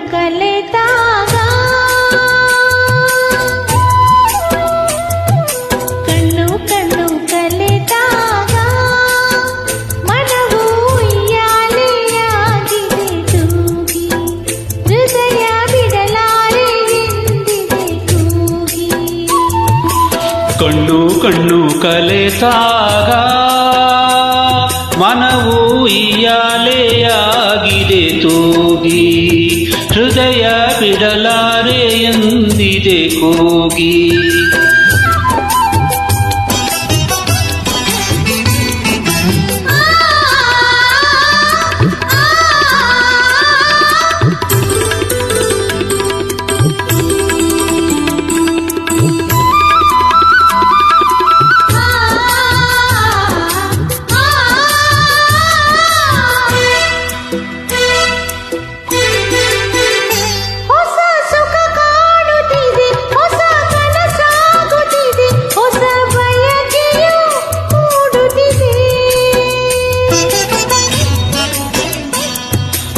ಕಲೆತಾಗ ಕಣ್ಣು ಕಣ್ಣು ಕಲೆತಾಗ ಮನವು ಉಯ್ಯಾಲೆಯಾಗಿದೆ ತೂಗಿ ಹೃದಯ ಬಿಡಲಾರೆ ಎಂದಿದೆ ಕೂಗಿ ಕಣ್ಣು ಕಣ್ಣು ಕಲೆತಾಗ ಮನವು ಉಯ್ಯಾಲೆಯಾಗಿದೆ ತೂಗಿ ಹೃದಯ ಬಿಡಲಾರೆ ಎಂದಿದೆ ಕೂಗಿ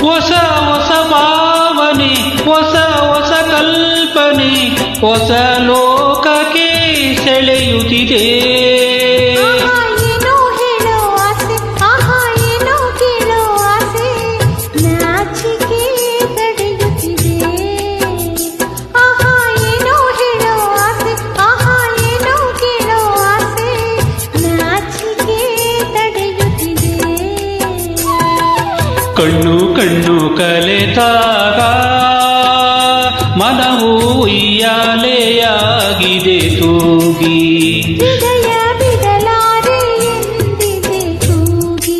ಹೊಸ ಹೊಸ ಭಾವನೆ ಹೊಸ ಹೊಸ ಕಲ್ಪನೆ ಹೊಸ ಲೋಕಕ್ಕೆ ಸೆಳೆಯುತ್ತಿದೆ ಏನೋ ಹೇಳೋ ಆಸೆ ಏನೋ ಕೇಳೋ ಆಸೆ ನಾಚಿಕೆ ತಡೆಯುತ್ತಿದೆ ಏನೋ ಹೇಳೋ ಆಸೆ ಏನೋ ಕೇಳೋ ಆಸೆ ನಾಚಿಕೆ ತಡೆಯುತ್ತಿದೆ ಕಣ್ಣು ಕಣ್ಣು ಕಲೆತಾಗ ಮನವು ಉಯ್ಯಾಲೆಯಾಗಿದೆ ತೂಗಿ ಹೃದಯ ಬಿಡಲಾರೆ ಎಂದಿದೆ ಕೂಗಿ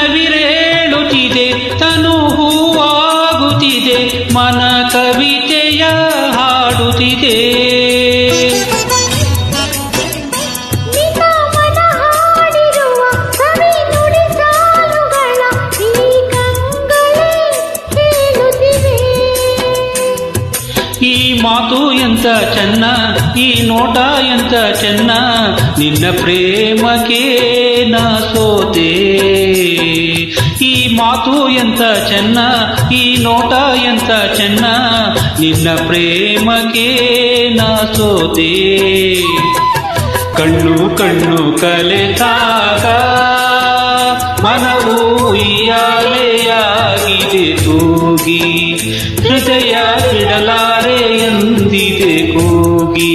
ಮೈನವಿರೇಳುತ್ತಿದೆ ತನು ಹೂವಾಗುತ್ತಿದೆ ಮನ ಕವಿತೆಯ ಹಾಡುತ್ತಿದೆ ಮನ ಹಾಡಿರುವ ಕವಿ ನುಡಿ ಸಾಲುಗಳ ಈ ಕಂಗಳೇ ಹೇಳುತ್ತಿವೆ ಈ ಮಾತು ಎಂತ ಚೆನ್ನ ಈ ನೋಟ ಎಂತ ಚೆನ್ನ ನಿನ್ನ ಪ್ರೇಮಕ್ಕೆ ನಾ ಸೋತೆ ಈ ಮಾತು ಎಂತ ಚೆನ್ನ ಈ ನೋಟ ಎಂತ ಚೆನ್ನ ನಿನ್ನ ಪ್ರೇಮಕ್ಕೆ ನಾ ಸೋತೆ ಕಣ್ಣು ಕಣ್ಣು ಕಲೆತಾಗ ಮನವು ಉಯ್ಯಾಲೆಯಾಗಿದೆ ತೂಗಿ ಹೃದಯ ಬಿಡಲಾರೆ ಎಂದಿದೆ ಕೂಗಿ